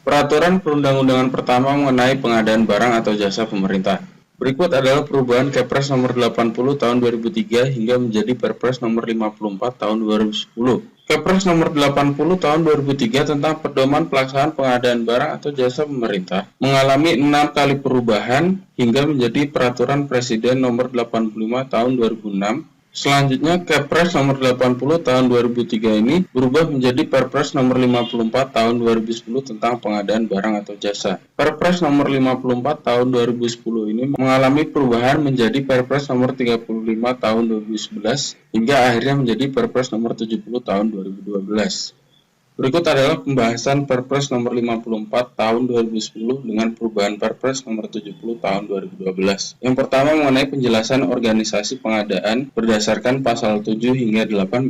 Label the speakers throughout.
Speaker 1: Peraturan perundang-undangan pertama mengenai pengadaan barang atau jasa pemerintah. Berikut adalah perubahan Kepres nomor 80 tahun 2003 hingga menjadi Perpres nomor 54 tahun 2010. Kepres nomor 80 tahun 2003 tentang pedoman pelaksanaan pengadaan barang atau jasa pemerintah mengalami 6 kali perubahan hingga menjadi Peraturan Presiden nomor 85 tahun 2006. Selanjutnya, Kepres nomor 80 tahun 2003 ini berubah menjadi Perpres nomor 54 tahun 2010 tentang pengadaan barang atau jasa. Perpres nomor 54 tahun 2010 ini mengalami perubahan menjadi Perpres nomor 35 tahun 2011 hingga akhirnya menjadi Perpres nomor 70 tahun 2012. Berikut adalah pembahasan Perpres nomor 54 tahun 2010 dengan perubahan Perpres nomor 70 tahun 2012. Yang pertama mengenai penjelasan organisasi pengadaan berdasarkan pasal 7 hingga 18,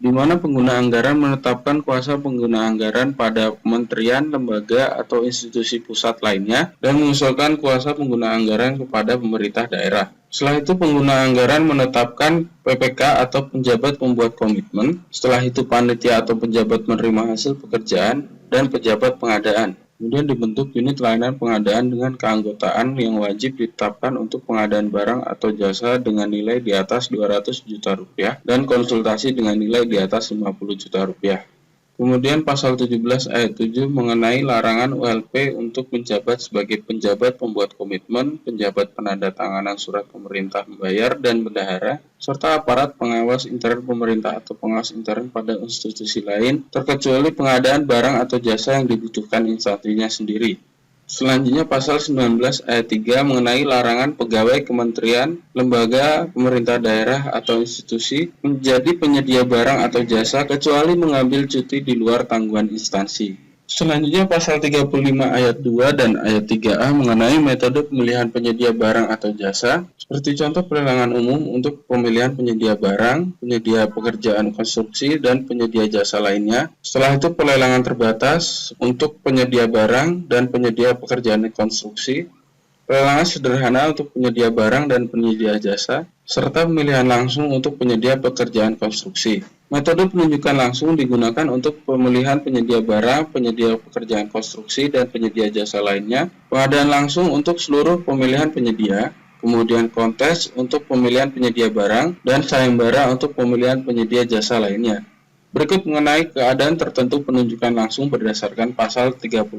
Speaker 1: di mana pengguna anggaran menetapkan kuasa pengguna anggaran pada kementerian, lembaga, atau institusi pusat lainnya dan mengusulkan kuasa pengguna anggaran kepada pemerintah daerah. Setelah itu pengguna anggaran menetapkan PPK atau penjabat pembuat komitmen, setelah itu panitia atau penjabat menerima hasil pekerjaan, dan pejabat pengadaan. Kemudian dibentuk unit layanan pengadaan dengan keanggotaan yang wajib ditetapkan untuk pengadaan barang atau jasa dengan nilai di atas 200 juta rupiah dan konsultasi dengan nilai di atas 50 juta rupiah. Kemudian pasal 17 ayat 7 mengenai larangan ULP untuk menjabat sebagai penjabat pembuat komitmen, penjabat penandatanganan surat pemerintah membayar dan bendahara, serta aparat pengawas intern pemerintah atau pengawas intern pada institusi lain, terkecuali pengadaan barang atau jasa yang dibutuhkan instansinya sendiri. Selanjutnya pasal 19 ayat 3 mengenai larangan pegawai kementerian, lembaga, pemerintah daerah atau institusi menjadi penyedia barang atau jasa kecuali mengambil cuti di luar tanggungan instansi. Selanjutnya pasal 35 ayat 2 dan ayat 3A mengenai metode pemilihan penyedia barang atau jasa, seperti contoh pelelangan umum untuk pemilihan penyedia barang, penyedia pekerjaan konstruksi, dan penyedia jasa lainnya. Setelah itu pelelangan terbatas untuk penyedia barang dan penyedia pekerjaan konstruksi, pelelangan sederhana untuk penyedia barang dan penyedia jasa, serta pemilihan langsung untuk penyedia pekerjaan konstruksi. Metode penunjukan langsung digunakan untuk pemilihan penyedia barang, penyedia pekerjaan konstruksi, dan penyedia jasa lainnya, pengadaan langsung untuk seluruh pemilihan penyedia, kemudian kontes untuk pemilihan penyedia barang, dan sayembara untuk pemilihan penyedia jasa lainnya. Berikut mengenai keadaan tertentu penunjukan langsung berdasarkan pasal 38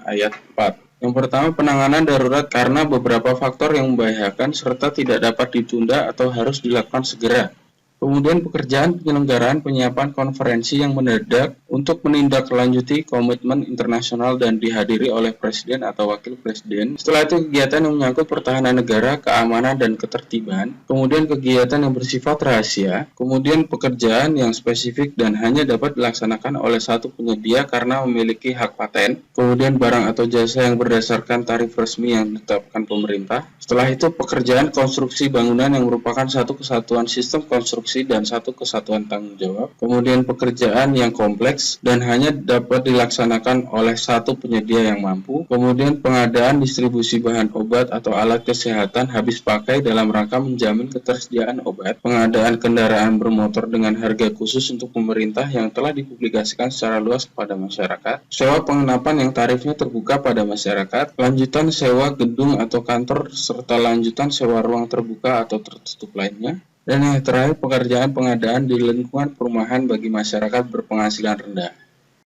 Speaker 1: ayat 4. Yang pertama, penanganan darurat karena beberapa faktor yang membahayakan serta tidak dapat ditunda atau harus dilakukan segera. Kemudian pekerjaan penyelenggaraan penyiapan konferensi yang mendadak untuk menindaklanjuti komitmen internasional dan dihadiri oleh Presiden atau Wakil Presiden. Setelah itu kegiatan yang menyangkut pertahanan negara, keamanan dan ketertiban. Kemudian kegiatan yang bersifat rahasia. Kemudian pekerjaan yang spesifik dan hanya dapat dilaksanakan oleh satu penyedia karena memiliki hak paten. Kemudian barang atau jasa yang berdasarkan tarif resmi yang ditetapkan pemerintah. Setelah itu pekerjaan konstruksi bangunan yang merupakan satu kesatuan sistem konstruksi dan satu kesatuan tanggung jawab. Kemudian pekerjaan yang kompleks dan hanya dapat dilaksanakan oleh satu penyedia yang mampu. Kemudian pengadaan distribusi bahan obat atau alat kesehatan habis pakai dalam rangka menjamin ketersediaan obat. Pengadaan kendaraan bermotor dengan harga khusus untuk pemerintah yang telah dipublikasikan secara luas kepada masyarakat. Sewa penginapan yang tarifnya terbuka pada masyarakat. Lanjutan sewa gedung atau kantor serta lanjutan sewa ruang terbuka atau tertutup lainnya. Dan yang terakhir, pekerjaan pengadaan di lingkungan perumahan bagi masyarakat berpenghasilan rendah.